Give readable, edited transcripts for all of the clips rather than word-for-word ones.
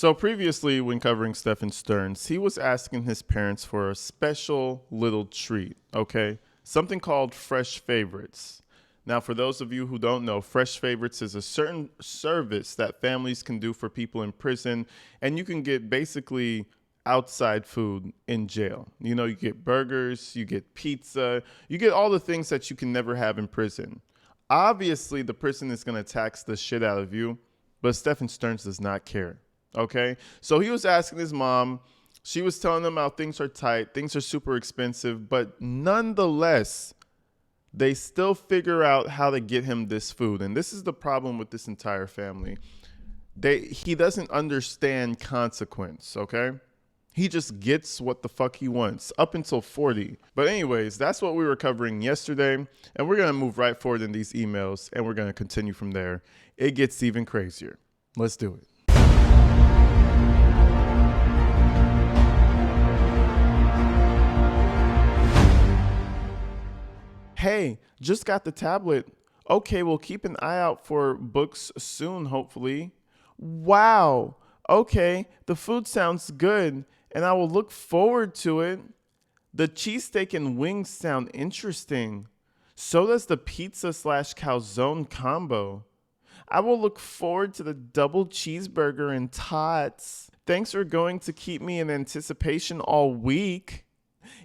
So previously, when covering Stephan Stearns, he was asking his parents for a special little treat, okay? Something called Fresh Favorites. Now, for those of you who don't know, Fresh Favorites is a certain service that families can do for people in prison, and you can get basically outside food in jail. You know, you get burgers, you get pizza, you get all the things that you can never have in prison. Obviously, the prison is going to tax the shit out of you, but Stephan Stearns does not care. Okay, so he was asking his mom. She was telling him how things are tight, things are super expensive, but nonetheless, they still figure out how to get him this food. And this is the problem with this entire family. He doesn't understand consequence, okay? He just gets what the fuck he wants up until 40. But anyways, that's what we were covering yesterday. And we're going to move right forward in these emails and we're going to continue from there. It gets even crazier. Let's do it. Hey, just got the tablet. Okay, we'll keep an eye out for books soon, hopefully. Wow. Okay, the food sounds good, and I will look forward to it. The cheesesteak and wings sound interesting. So does the pizza/calzone combo. I will look forward to the double cheeseburger and tots. Thanks for going to keep me in anticipation all week.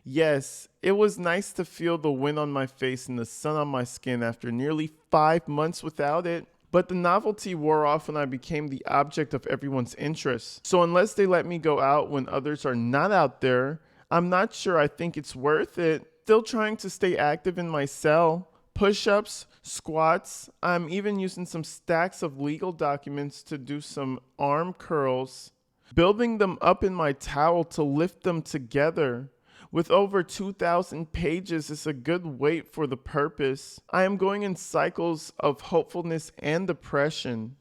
Yes, it was nice to feel the wind on my face and the sun on my skin after nearly 5 months without it. But the novelty wore off when I became the object of everyone's interest. So unless they let me go out when others are not out there, I'm not sure I think it's worth it. Still trying to stay active in my cell. Push-ups, squats. I'm even using some stacks of legal documents to do some arm curls. Building them up in my towel to lift them together. With over 2,000 pages, it's a good weight for the purpose. I am going in cycles of hopefulness and depression.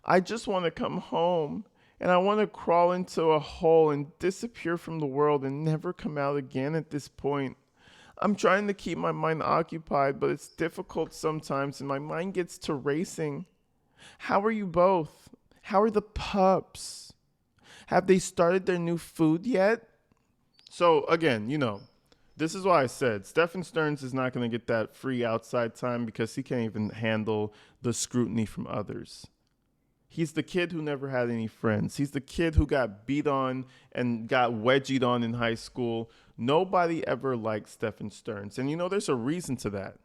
I just want to come home, and I want to crawl into a hole and disappear from the world and never come out again at this point. I'm trying to keep my mind occupied, but it's difficult sometimes, and my mind gets to racing. How are you both? How are the pups? Have they started their new food yet? So again, this is why I said Stephan Stearns is not going to get that free outside time because he can't even handle the scrutiny from others. He's the kid who never had any friends. He's the kid who got beat on and got wedgied on in high school. Nobody ever liked Stephan Stearns. And there's a reason to that.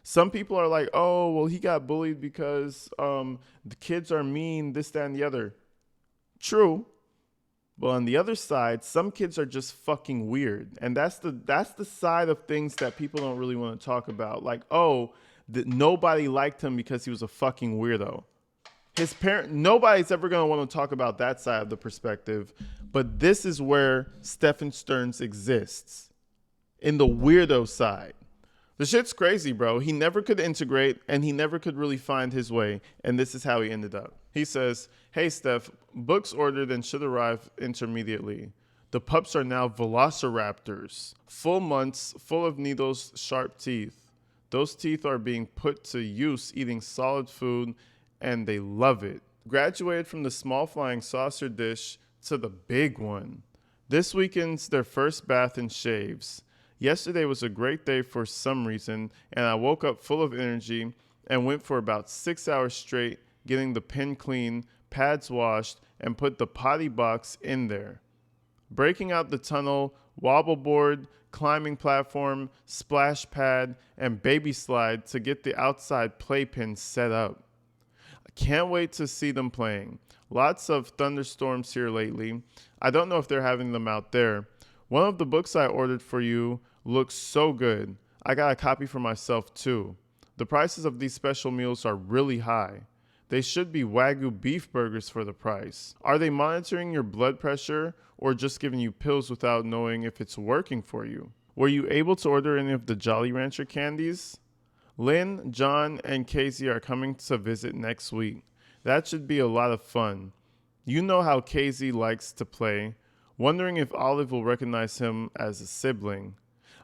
Some people are like, oh, well, he got bullied because the kids are mean, this, that, and the other. True. But on the other side, some kids are just fucking weird. And that's the side of things that people don't really want to talk about. Like, nobody liked him because he was a fucking weirdo. Nobody's ever going to want to talk about that side of the perspective. But this is where Stephan Stearns exists. In the weirdo side. The shit's crazy, bro. He never could integrate and he never could really find his way. And this is how he ended up. He says, hey, Steph, books ordered and should arrive intermediately. The pups are now velociraptors. Full months, full of needles, sharp teeth. Those teeth are being put to use eating solid food and they love it. Graduated from the small flying saucer dish to the big one. This weekend's their first bath and shaves. Yesterday was a great day for some reason, and I woke up full of energy and went for about 6 hours straight, getting the pen clean, pads washed, and put the potty box in there. Breaking out the tunnel, wobble board, climbing platform, splash pad, and baby slide to get the outside playpen set up. I can't wait to see them playing. Lots of thunderstorms here lately. I don't know if they're having them out there. One of the books I ordered for you looks so good. I got a copy for myself too. The prices of these special meals are really high. They should be Wagyu beef burgers for the price. Are they monitoring your blood pressure or just giving you pills without knowing if it's working for you? Were you able to order any of the Jolly Rancher candies? Lynn, John, and Casey are coming to visit next week. That should be a lot of fun. You know how Casey likes to play. Wondering if Olive will recognize him as a sibling.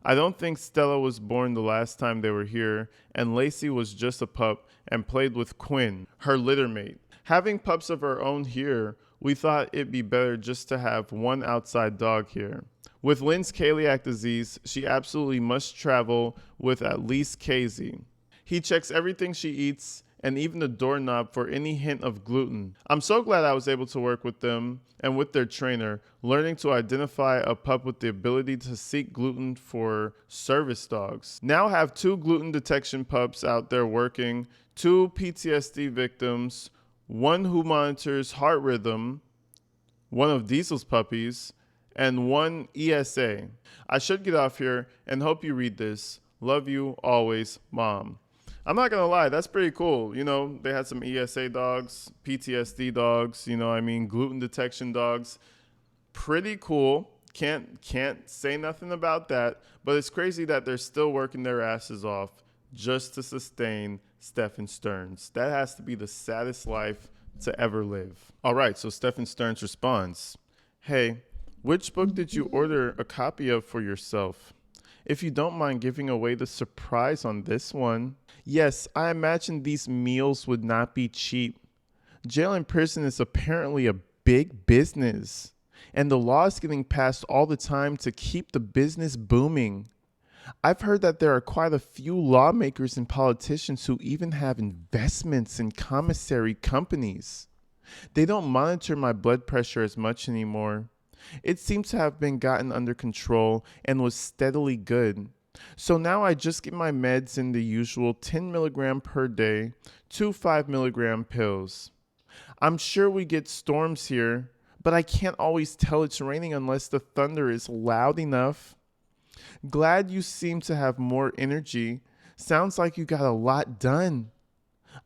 I don't think Stella was born the last time they were here, and Lacey was just a pup and played with Quinn, her littermate. Having pups of our own here we thought it'd be better just to have one outside dog here. With Lynn's celiac disease, she absolutely must travel with at least Casey. He checks everything she eats and even the doorknob for any hint of gluten. I'm so glad I was able to work with them and with their trainer, learning to identify a pup with the ability to seek gluten for service dogs. Now have 2 gluten detection pups out there working, 2 PTSD victims, 1 who monitors heart rhythm, 1 of Diesel's puppies, and 1 ESA. I should get off here and hope you read this. Love you always, Mom. I'm not going to lie, that's pretty cool. You know, they had some ESA dogs, PTSD dogs, gluten detection dogs. Pretty cool. Can't say nothing about that, but it's crazy that they're still working their asses off just to sustain Stephan Stearns. That has to be the saddest life to ever live. All right, so Stephan Stearns responds, "Hey, which book did you order a copy of for yourself? If you don't mind giving away the surprise on this one. Yes, I imagine these meals would not be cheap. Jail and prison is apparently a big business, and the law is getting passed all the time to keep the business booming. I've heard that there are quite a few lawmakers and politicians who even have investments in commissary companies. They don't monitor my blood pressure as much anymore. It seems to have been gotten under control and was steadily good. So now I just get my meds in the usual 10 milligram per day, 2 5 milligram pills. I'm sure we get storms here, but I can't always tell it's raining unless the thunder is loud enough. Glad you seem to have more energy. Sounds like you got a lot done.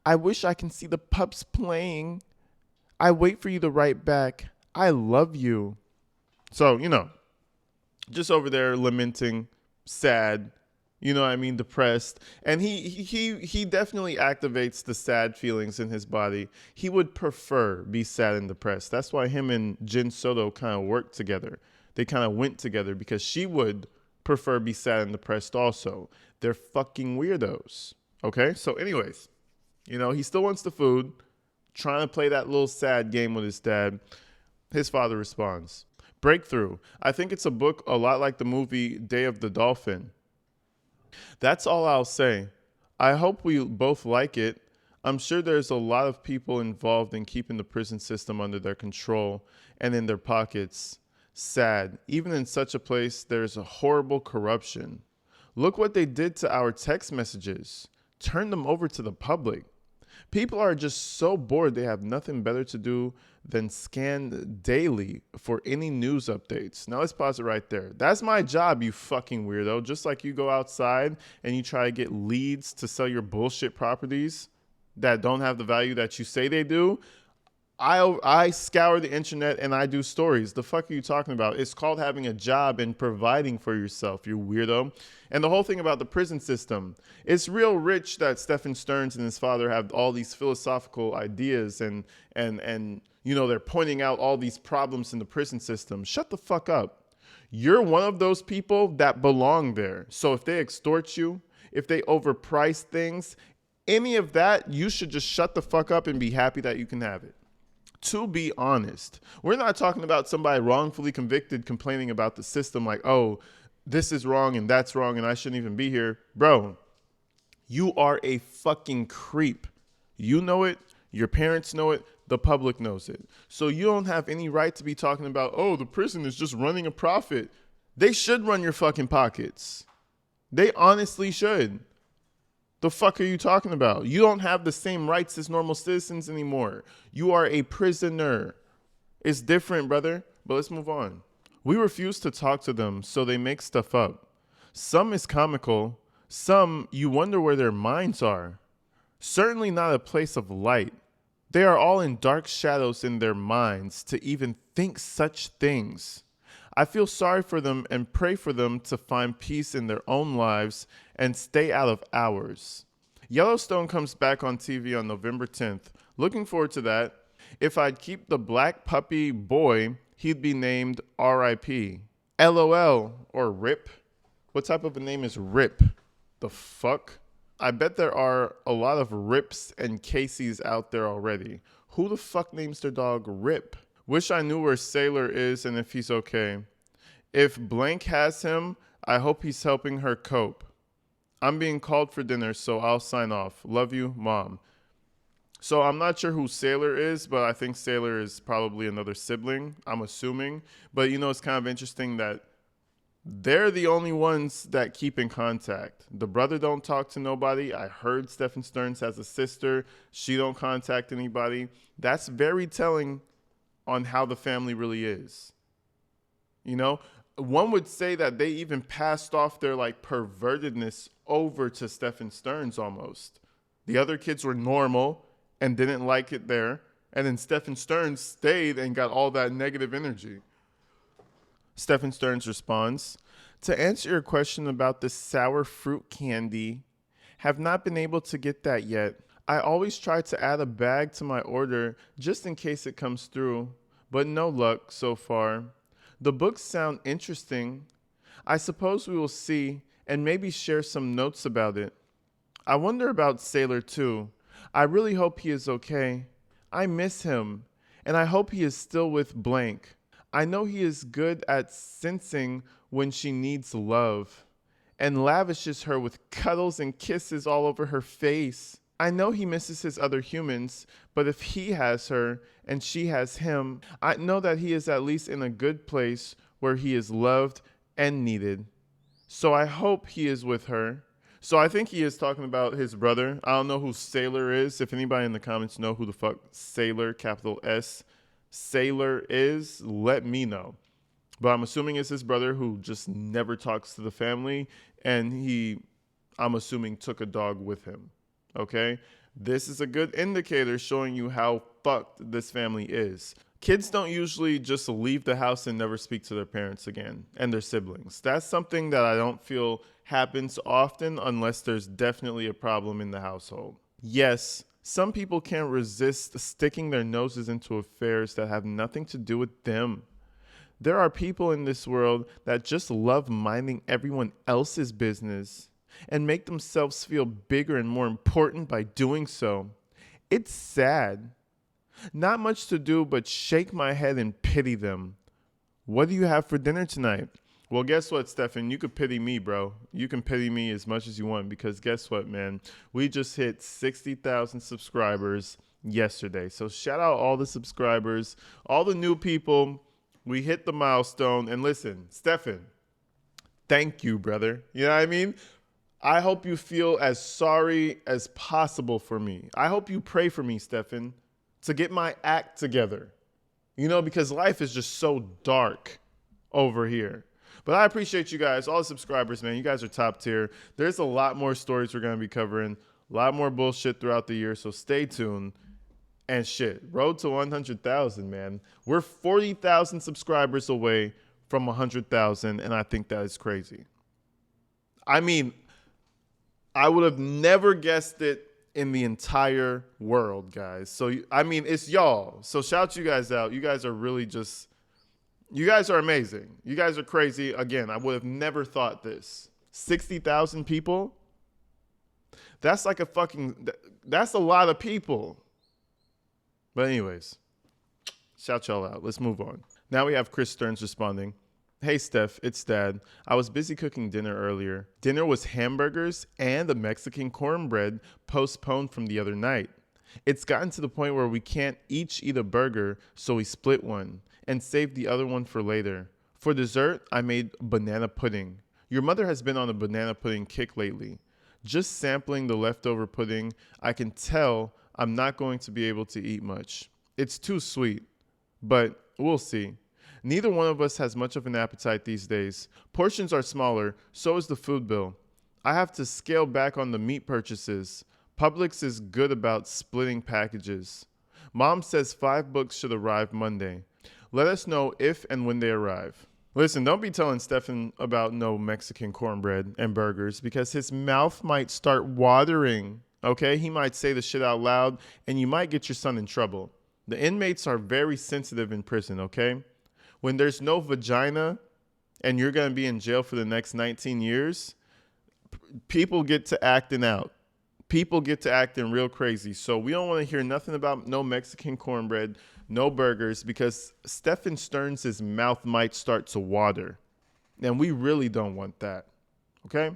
I wish I can see the pups playing. I wait for you to write back. I love you." So, just over there lamenting, sad, depressed. And he definitely activates the sad feelings in his body. He would prefer be sad and depressed. That's why him and Jin Soto kind of worked together. They kind of went together because she would prefer be sad and depressed also. They're fucking weirdos. Okay? So anyways, he still wants the food, trying to play that little sad game with his dad. His father responds, "Breakthrough. I think it's a book a lot like the movie Day of the Dolphin. That's all I'll say. I hope we both like it. I'm sure there's a lot of people involved in keeping the prison system under their control and in their pockets. Sad. Even in such a place, there's a horrible corruption. Look what they did to our text messages. Turn them over to the public. People are just so bored they have nothing better to do than scan daily for any news updates." Now let's pause it right there. That's my job, you fucking weirdo. Just like you go outside and you try to get leads to sell your bullshit properties that don't have the value that you say they do, I scour the internet and I do stories. The fuck are you talking about? It's called having a job and providing for yourself, you weirdo. And the whole thing about the prison system, it's real rich that Stephan Stearns and his father have all these philosophical ideas and they're pointing out all these problems in the prison system. Shut the fuck up. You're one of those people that belong there. So if they extort you, if they overprice things, any of that, you should just shut the fuck up and be happy that you can have it. To be honest, we're not talking about somebody wrongfully convicted complaining about the system like, oh, this is wrong and that's wrong and I shouldn't even be here. Bro, you are a fucking creep. You know it. Your parents know it. The public knows it. So you don't have any right to be talking about, oh, the prison is just running a profit. They should run your fucking pockets. They honestly should. The fuck are you talking about? You don't have the same rights as normal citizens anymore. You are a prisoner. It's different, brother. But let's move on. We refuse to talk to them, so they make stuff up. Some is comical. Some, you wonder where their minds are. Certainly not a place of light. They are all in dark shadows in their minds to even think such things. I feel sorry for them and pray for them to find peace in their own lives and stay out of ours. Yellowstone comes back on TV on November 10th. Looking forward to that. If I'd keep the black puppy boy, he'd be named R.I.P. LOL or RIP. What type of a name is RIP? The fuck? I bet there are a lot of Rips and Caseys out there already. Who the fuck names their dog Rip? Wish I knew where Sailor is and if he's okay. If blank has him, I hope he's helping her cope. I'm being called for dinner, so I'll sign off. Love you, Mom. So I'm not sure who Sailor is, but I think Sailor is probably another sibling, I'm assuming. But it's kind of interesting that they're the only ones that keep in contact. The brother don't talk to nobody. I heard Stephen Stearns has a sister. She don't contact anybody. That's very telling on how the family really is. One would say that they even passed off their pervertedness over to Stephen Stearns almost. The other kids were normal and didn't like it there. And then Stephen Stearns stayed and got all that negative energy. Stephen Stearns responds, to answer your question about the sour fruit candy, have not been able to get that yet. I always try to add a bag to my order just in case it comes through, but no luck so far. The books sound interesting. I suppose we will see and maybe share some notes about it. I wonder about Sailor too. I really hope he is okay. I miss him, and I hope he is still with blank. I know he is good at sensing when she needs love and lavishes her with cuddles and kisses all over her face. I know he misses his other humans, but if he has her and she has him, I know that he is at least in a good place where he is loved and needed. So I hope he is with her. So I think he is talking about his brother. I don't know who Sailor is. If anybody in the comments know who the fuck Sailor, capital S, Sailor is, let me know. But I'm assuming it's his brother who just never talks to the family, and I'm assuming, took a dog with him. Okay? This is a good indicator showing you how fucked this family is. Kids don't usually just leave the house and never speak to their parents again and their siblings. That's something that I don't feel happens often unless there's definitely a problem in the household. Yes, some people can't resist sticking their noses into affairs that have nothing to do with them. There are people in this world that just love minding everyone else's business and make themselves feel bigger and more important by doing so. It's sad. Not much to do but shake my head and pity them. What do you have for dinner tonight? Well, guess what, Stephan? You could pity me, bro. You can pity me as much as you want because guess what, man? We just hit 60,000 subscribers yesterday. So shout out all the subscribers, all the new people. We hit the milestone. And listen, Stephan, thank you, brother. You know what I mean? I hope you feel as sorry as possible for me. I hope you pray for me, Stephan, to get my act together. Because life is just so dark over here. But I appreciate you guys, all the subscribers, man. You guys are top tier. There's a lot more stories we're going to be covering, a lot more bullshit throughout the year, so stay tuned. And shit, road to 100,000, man. We're 40,000 subscribers away from 100,000, and I think that is crazy. I mean, I would have never guessed it in the entire world, guys. So, I mean, it's y'all. So shout you guys out. You guys are really just... You guys are amazing. You guys are crazy. Again, I would have never thought this. 60,000 people? That's that's a lot of people. But anyways, shout y'all out. Let's move on. Now we have Chris Stearns responding. Hey, Steph, it's Dad. I was busy cooking dinner earlier. Dinner was hamburgers and a Mexican cornbread postponed from the other night. It's gotten to the point where we can't each eat a burger, so we split one and saved the other one for later. For dessert, I made banana pudding. Your mother has been on a banana pudding kick lately. Just sampling the leftover pudding, I can tell I'm not going to be able to eat much. It's too sweet, but we'll see. Neither one of us has much of an appetite these days. Portions are smaller, so is the food bill. I have to scale back on the meat purchases. Publix is good about splitting packages. Mom says 5 books should arrive Monday. Let us know if and when they arrive. Listen, don't be telling Stephan about no Mexican cornbread and burgers because his mouth might start watering, okay? He might say the shit out loud and you might get your son in trouble. The inmates are very sensitive in prison, okay? When there's no vagina and you're going to be in jail for the next 19 years, people get to acting out. People get to acting real crazy. So we don't want to hear nothing about no Mexican cornbread, No burgers because Stephan Stearns' mouth might start to water. And we really don't want that. Okay?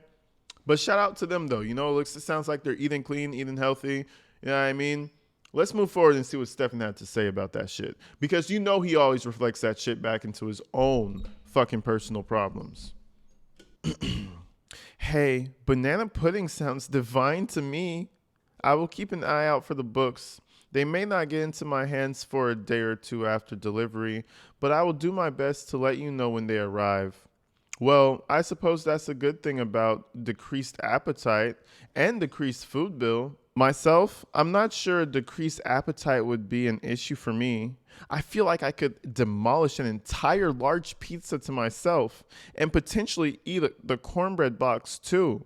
But shout out to them though. You know, it sounds like they're eating clean, eating healthy. You know what I mean? Let's move forward and see what Stephan had to say about that shit. Because you know he always reflects that shit back into his own fucking personal problems. Hey, banana pudding sounds divine to me. I will keep an eye out for the books. They may not get into my hands for a day or two after delivery, but I will do my best to let you know when they arrive. Well, I suppose that's a good thing about decreased appetite and decreased food bill. Myself, I'm not sure a decreased appetite would be an issue for me. I feel like I could demolish an entire large pizza to myself and potentially eat the cornbread box too.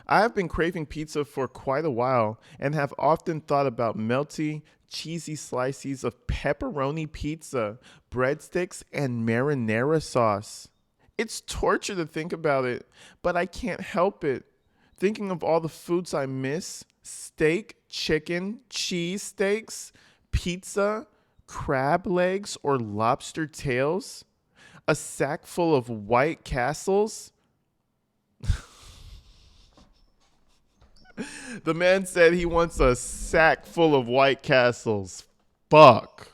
I have been craving pizza for quite a while and have often thought about melty, cheesy slices of pepperoni pizza, breadsticks, and marinara sauce. It's torture to think about it, but I can't help it. Thinking of all the foods I miss: steak, chicken, cheese steaks, pizza, crab legs or lobster tails, a sack full of White Castles. The man said he wants a sack full of White Castles. Fuck.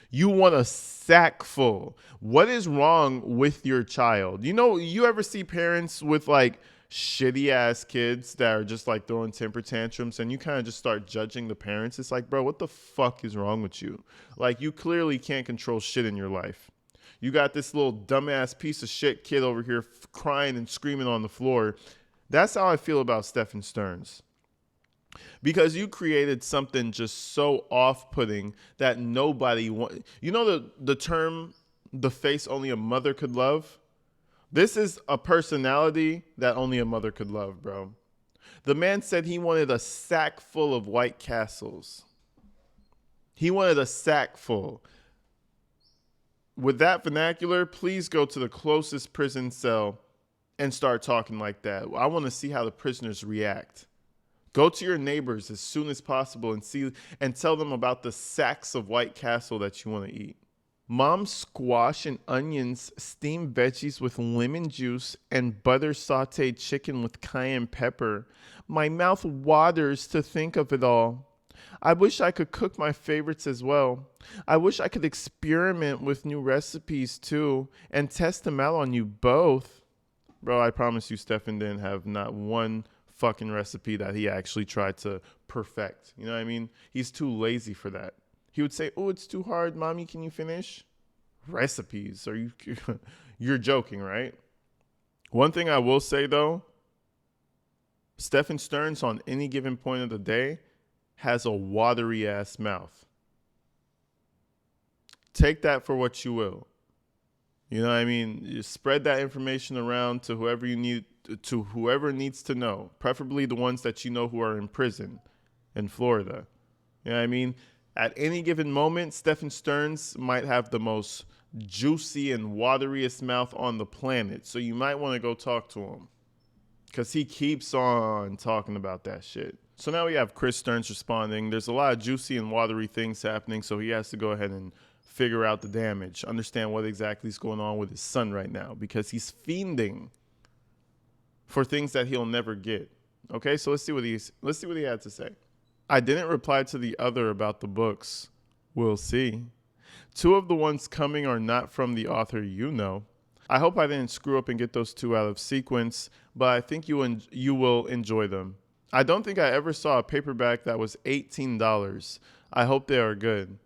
You want a sack full. What is wrong with your child? You know, you ever see parents with like shitty ass kids that are just like throwing temper tantrums and you kind of just start judging the parents? It's like, bro, what the fuck is wrong with you? Like, you clearly can't control shit in your life. You got this little dumbass piece of shit kid over here crying and screaming on the floor. That's how I feel about Stephan Stearns. Because you created something just so off-putting that nobody want. You know the term, the face only a mother could love? This is a personality that only a mother could love, bro. The man said he wanted a sack full of White Castles. He wanted a sack full. With that vernacular, please go to the closest prison cell and start talking like that. I want to see how the prisoners react. Go to your neighbors as soon as possible and tell them about the sacks of White Castle that you want to eat. Mom's squash and onions, steamed veggies with lemon juice, and butter sauteed chicken with cayenne pepper. My mouth waters to think of it all. I wish I could cook my favorites as well. I wish I could experiment with new recipes too and test them out on you both. Bro, I promise you Stephan didn't have not one fucking recipe that he actually tried to perfect. You know what I mean? He's too lazy for that. He would say, "Oh, it's too hard. Mommy, can you finish?" Recipes. Are you you're joking, right? One thing I will say though, Stephan Stearns on any given point of the day has a watery ass mouth. Take that for what you will. You know what I mean? You spread that information around to whoever you need, to whoever needs to know, preferably the ones that you know who are in prison in Florida. You know what I mean? At any given moment, Stephan Stearns might have the most juicy and wateriest mouth on the planet. So you might want to go talk to him because he keeps on talking about that shit. So now we have Chris Stearns responding. There's a lot of juicy and watery things happening, so he has to go ahead and figure out the damage, understand what exactly is going on with his son right now, because he's fiending for things that he'll never get. Okay, so let's see what he had to say. I didn't reply to the other about the books. We'll see. 2 of the ones coming are not from the author you know. I hope I didn't screw up and get those 2 out of sequence, but I think you will enjoy them. I don't think I ever saw a paperback that was $18. I hope they are good.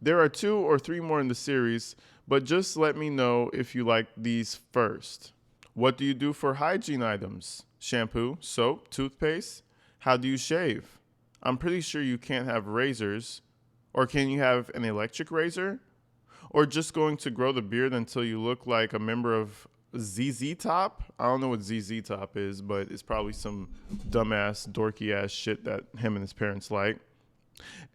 There are 2 or 3 more in the series, but just let me know if you like these first. What do you do for hygiene items? Shampoo, soap, toothpaste? How do you shave? I'm pretty sure you can't have razors. Or can you have an electric razor? Or just going to grow the beard until you look like a member of ZZ Top? I don't know what ZZ Top is, but it's probably some dumbass, dorky ass shit that him and his parents like.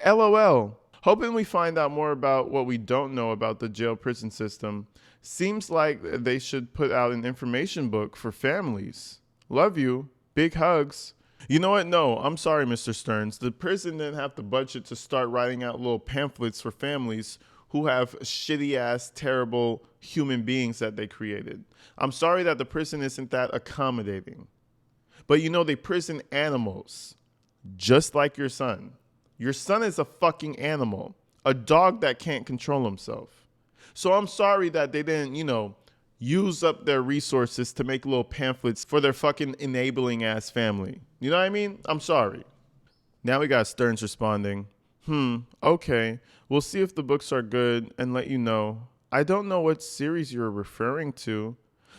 LOL. Hoping we find out more about what we don't know about the jail prison system. Seems like they should put out an information book for families. Love you. Big hugs. You know what? No, I'm sorry, Mr. Stearns. The prison didn't have the budget to start writing out little pamphlets for families who have shitty ass, terrible human beings that they created. I'm sorry that the prison isn't that accommodating. But you know, they prison animals, just like your son. Your son is a fucking animal, a dog that can't control himself. So I'm sorry that they didn't, use up their resources to make little pamphlets for their fucking enabling ass family. You know what I mean? I'm sorry. Now we got Stearns responding, okay. We'll see if the books are good and let you know. I don't know what series you're referring to,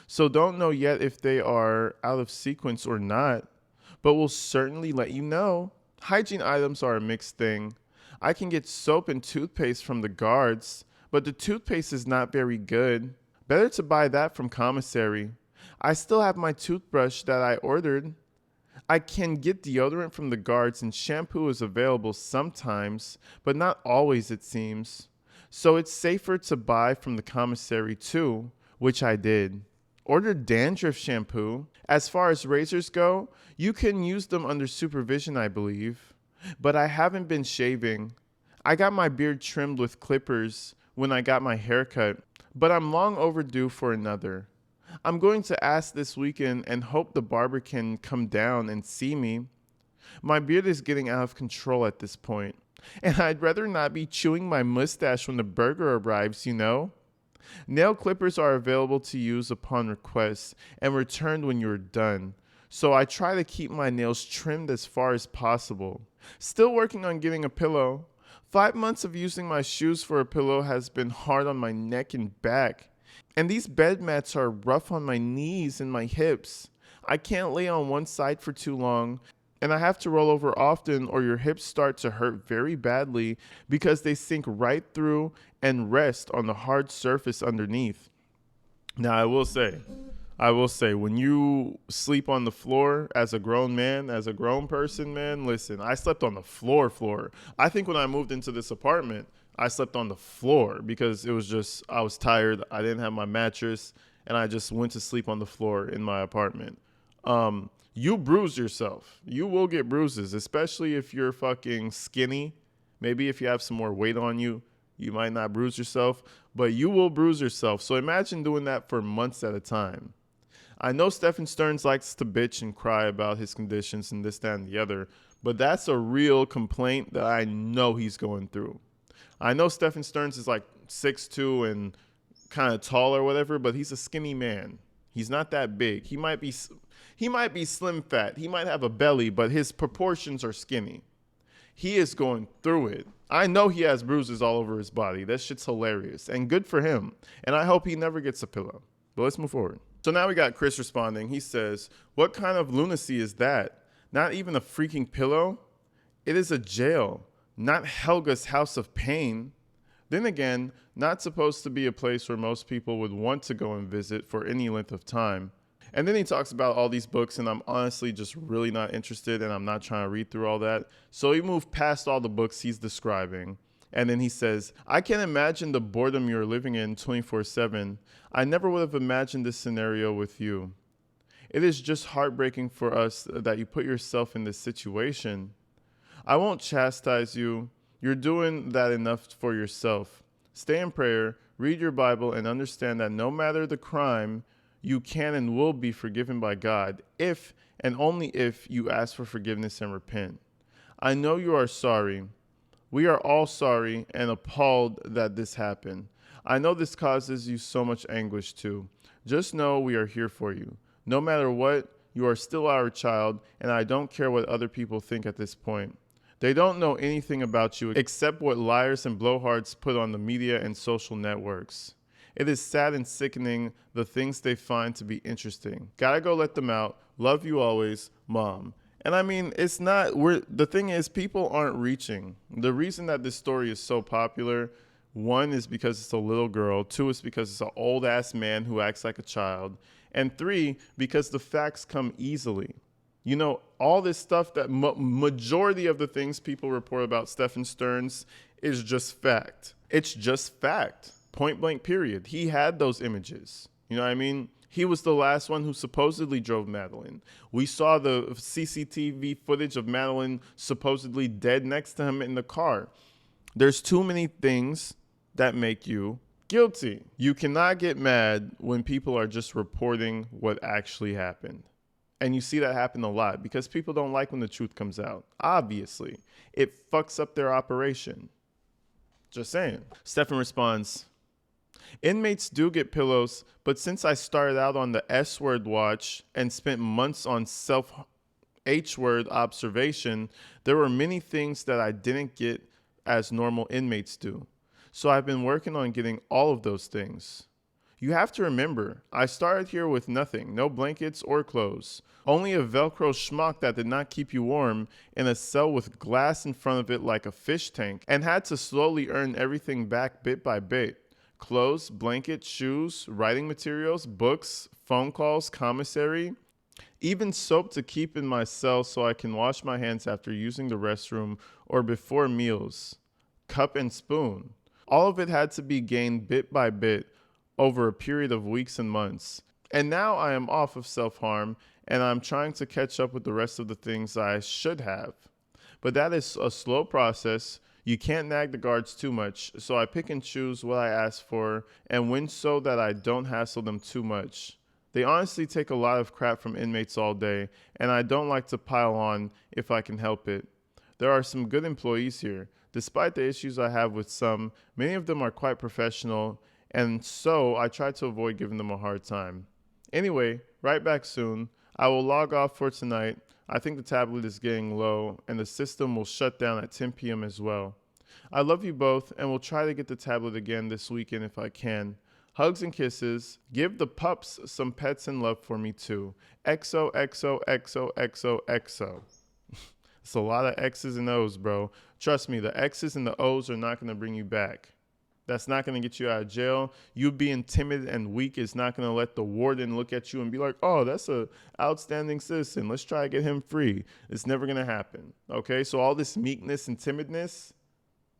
so don't know yet if they are out of sequence or not, but we'll certainly let you know. Hygiene items are a mixed thing. I can get soap and toothpaste from the guards, but the toothpaste is not very good. Better to buy that from commissary. I still have my toothbrush that I ordered. I can get deodorant from the guards and shampoo is available sometimes, but not always it seems. So it's safer to buy from the commissary too, which I did. Ordered dandruff shampoo. As far as razors go, you can use them under supervision, I believe. But I haven't been shaving. I got my beard trimmed with clippers when I got my haircut, but I'm long overdue for another. I'm going to ask this weekend and hope the barber can come down and see me. My beard is getting out of control at this point, and I'd rather not be chewing my mustache when the burger arrives, you know? Nail clippers are available to use upon request and returned when you're done, so I try to keep my nails trimmed as far as possible. Still working on getting a pillow. 5 months of using my shoes for a pillow has been hard on my neck and back. And these bed mats are rough on my knees and my hips. I can't lay on one side for too long, and I have to roll over often or your hips start to hurt very badly because they sink right through and rest on the hard surface underneath. Now, I will say, when you sleep on the floor as a grown man, as a grown person, man, listen, I slept on the floor. I think when I moved into this apartment, I slept on the floor because I was tired. I didn't have my mattress and I just went to sleep on the floor in my apartment. You bruise yourself. You will get bruises, especially if you're fucking skinny. Maybe if you have some more weight on you, you might not bruise yourself, but you will bruise yourself. So imagine doing that for months at a time. I know Stephan Stearns likes to bitch and cry about his conditions and this, that, and the other, but that's a real complaint that I know he's going through. I know Stephan Stearns is like 6'2" and kind of tall or whatever, but he's a skinny man. He's not that big. He might be slim fat. He might have a belly, but his proportions are skinny. He is going through it. I know he has bruises all over his body. That shit's hilarious and good for him. And I hope he never gets a pillow. But let's move forward. So now we got Chris responding. He says, "What kind of lunacy is that? Not even a freaking pillow? It is a jail, not Helga's house of pain. Then again, not supposed to be a place where most people would want to go and visit for any length of time." And then he talks about all these books, and I'm honestly just really not interested, and I'm not trying to read through all that. So he moved past all the books he's describing. And then he says, "I can imagine the boredom you're living in 24/7. I never would have imagined this scenario with you. It is just heartbreaking for us that you put yourself in this situation. I won't chastise you. You're doing that enough for yourself. Stay in prayer, read your Bible, and understand that no matter the crime, you can and will be forgiven by God if and only if you ask for forgiveness and repent. I know you are sorry. We are all sorry and appalled that this happened. I know this causes you so much anguish too. Just know we are here for you. No matter what, you are still our child, and I don't care what other people think at this point. They don't know anything about you except what liars and blowhards put on the media and social networks. It is sad and sickening the things they find to be interesting. Gotta go let them out. Love you always, Mom." And I mean, the thing is, people aren't reaching. The reason that this story is so popular, one is because it's a little girl. Two is because it's an old ass man who acts like a child. And three, because the facts come easily. You know, all this stuff that majority of the things people report about Stephan Stearns is just fact. It's just fact. Point blank period. He had those images. You know what I mean? He was the last one who supposedly drove Madeline. We saw the CCTV footage of Madeline supposedly dead next to him in the car. There's too many things that make you guilty. You cannot get mad when people are just reporting what actually happened. And you see that happen a lot because people don't like when the truth comes out. Obviously, it fucks up their operation. Just saying. Stephan responds, inmates do get pillows, but since I started out on the S word watch and spent months on self H word observation, there were many things that I didn't get as normal inmates do. So I've been working on getting all of those things. You have to remember, I started here with nothing, no blankets or clothes, only a Velcro schmuck that did not keep you warm in a cell with glass in front of it like a fish tank, and had to slowly earn everything back bit by bit. Clothes, blankets, shoes, writing materials, books, phone calls, commissary, even soap to keep in my cell so I can wash my hands after using the restroom or before meals, cup and spoon. All of it had to be gained bit by bit over a period of weeks and months. And now I am off of self-harm and I'm trying to catch up with the rest of the things I should have. But that is a slow process. You can't nag the guards too much, so I pick and choose what I ask for and win so that I don't hassle them too much. They honestly take a lot of crap from inmates all day, and I don't like to pile on if I can help it. There are some good employees here. Despite the issues I have with some, many of them are quite professional, and so I try to avoid giving them a hard time. Anyway, right back soon. I will log off for tonight. I think the tablet is getting low, and the system will shut down at 10 p.m. as well. I love you both, and will try to get the tablet again this weekend if I can. Hugs and kisses. Give the pups some pets and love for me too. XO, XO, XO, XO, XO. It's a lot of X's and O's, bro. Trust me, the X's and the O's are not going to bring you back. That's not going to get you out of jail. You being timid and weak is not going to let the warden look at you and be like, oh, that's a outstanding citizen. Let's try to get him free. It's never going to happen. Okay, so all this meekness and timidness,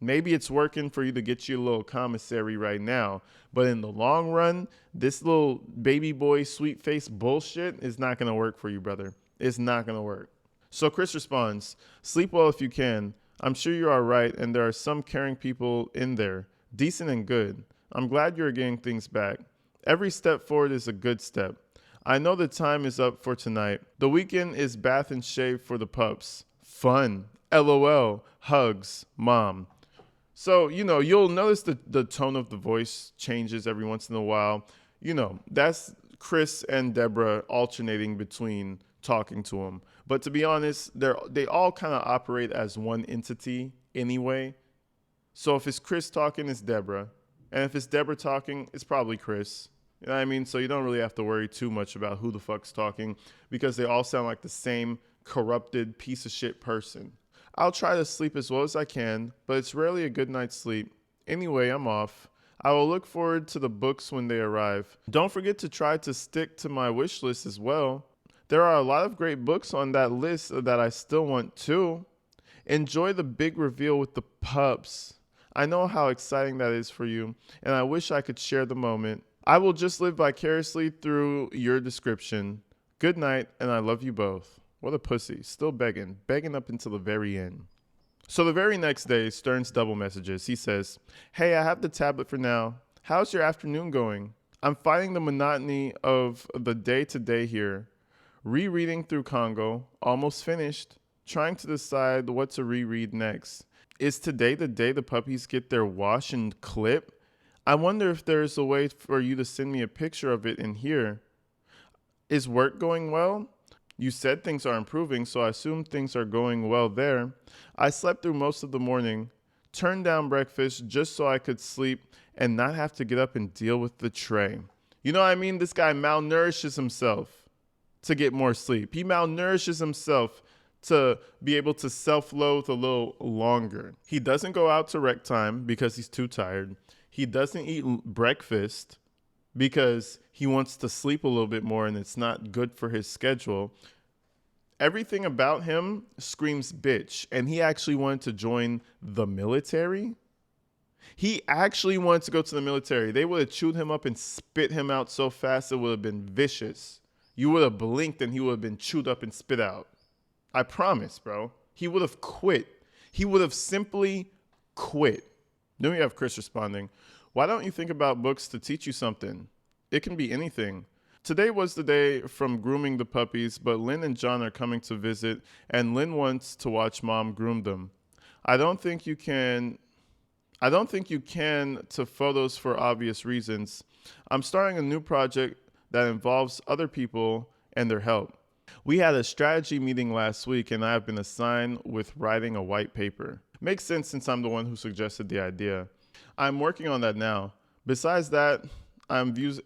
maybe it's working for you to get you a little commissary right now. But in the long run, this little baby boy sweet face bullshit is not going to work for you, brother. It's not going to work. So Chris responds, sleep well if you can. I'm sure you are right, and there are some caring people in there. Decent and good. I'm glad you're getting things back. Every step forward is a good step. I know the time is up for tonight. The weekend is bath and shave for the pups. Fun. LOL. Hugs. Mom. So, you'll notice the tone of the voice changes every once in a while. That's Chris and Deborah alternating between talking to him. But to be honest, they all kind of operate as one entity anyway. So if it's Chris talking, it's Deborah. And if it's Deborah talking, it's probably Chris. You know what I mean? So you don't really have to worry too much about who the fuck's talking because they all sound like the same corrupted piece of shit person. I'll try to sleep as well as I can, but it's rarely a good night's sleep. Anyway, I'm off. I will look forward to the books when they arrive. Don't forget to try to stick to my wish list as well. There are a lot of great books on that list that I still want too. Enjoy the big reveal with the pups. I know how exciting that is for you, and I wish I could share the moment. I will just live vicariously through your description. Good night, and I love you both. What a pussy. Still begging up until the very end. So the very next day, Stearns double messages. He says, hey, I have the tablet for now. How's your afternoon going? I'm fighting the monotony of the day-to-day here. Rereading through Congo, almost finished. Trying to decide what to reread next. Is today the day the puppies get their wash and clip? I wonder if there's a way for you to send me a picture of it in here. Is work going well? You said things are improving, so I assume things are going well there. I slept through most of the morning, turned down breakfast just so I could sleep and not have to get up and deal with the tray. You know what I mean? This guy malnourishes himself to get more sleep. He malnourishes himself to be able to self-loathe a little longer. He doesn't go out to rec time because he's too tired. He doesn't eat breakfast because he wants to sleep a little bit more and it's not good for his schedule. Everything about him screams bitch, and he actually wanted to join the military. He actually wanted to go to the military. They would have chewed him up and spit him out so fast it would have been vicious. You would have blinked and he would have been chewed up and spit out. I promise, bro. He would have quit. He would have simply quit. Then we have Chris responding, why don't you think about books to teach you something? It can be anything. Today was the day from grooming the puppies, but Lynn and John are coming to visit, and Lynn wants to watch mom groom them. I don't think you can to photos for obvious reasons. I'm starting a new project that involves other people and their help. We had a strategy meeting last week and I have been assigned with writing a white paper. Makes sense since I'm the one who suggested the idea. I'm working on that now. Besides that, I'm viewing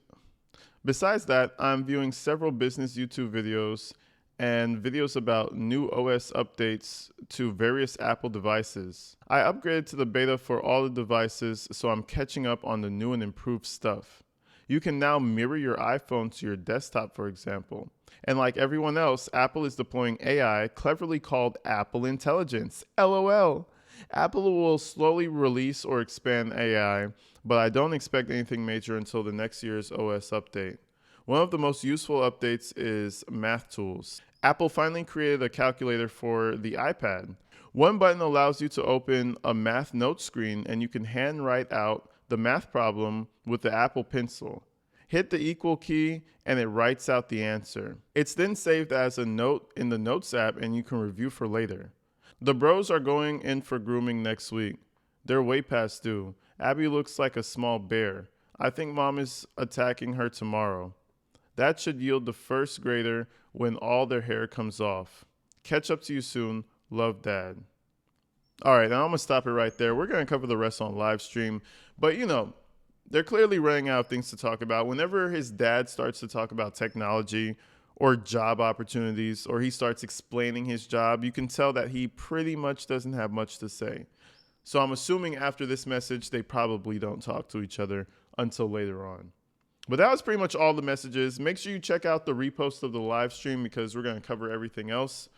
several business YouTube videos and videos about new OS updates to various Apple devices. I upgraded to the beta for all the devices, so I'm catching up on the new and improved stuff. You can now mirror your iPhone to your desktop, for example. And like everyone else, Apple is deploying AI, cleverly called Apple Intelligence. LOL. Apple will slowly release or expand AI, but I don't expect anything major until the next year's OS update. One of the most useful updates is math tools. Apple finally created a calculator for the iPad. One button allows you to open a math note screen and you can handwrite out the math problem with the Apple Pencil. Hit the equal key and it writes out the answer. It's then saved as a note in the Notes app and you can review for later. The bros are going in for grooming next week. They're way past due. Abby looks like a small bear. I think mom is attacking her tomorrow. That should yield the first grader when all their hair comes off. Catch up to you soon. Love, Dad. All right, now I'm going to stop it right there. We're going to cover the rest on live stream. But, they're clearly running out of things to talk about. Whenever his dad starts to talk about technology or job opportunities, or he starts explaining his job, you can tell that he pretty much doesn't have much to say. So I'm assuming after this message, they probably don't talk to each other until later on. But that was pretty much all the messages. Make sure you check out the repost of the live stream because we're going to cover everything else.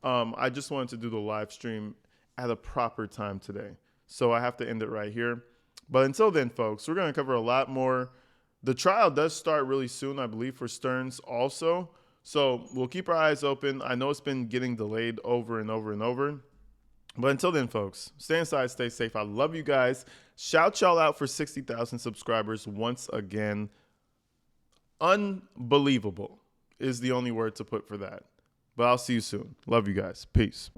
I just wanted to do the live stream at a proper time today. So I have to end it right here. But until then, folks, we're going to cover a lot more. The trial does start really soon, I believe, for Stearns also. So we'll keep our eyes open. I know it's been getting delayed over and over and over. But until then, folks, stay inside, stay safe. I love you guys. Shout y'all out for 60,000 subscribers once again. Unbelievable is the only word to put for that. But I'll see you soon. Love you guys. Peace.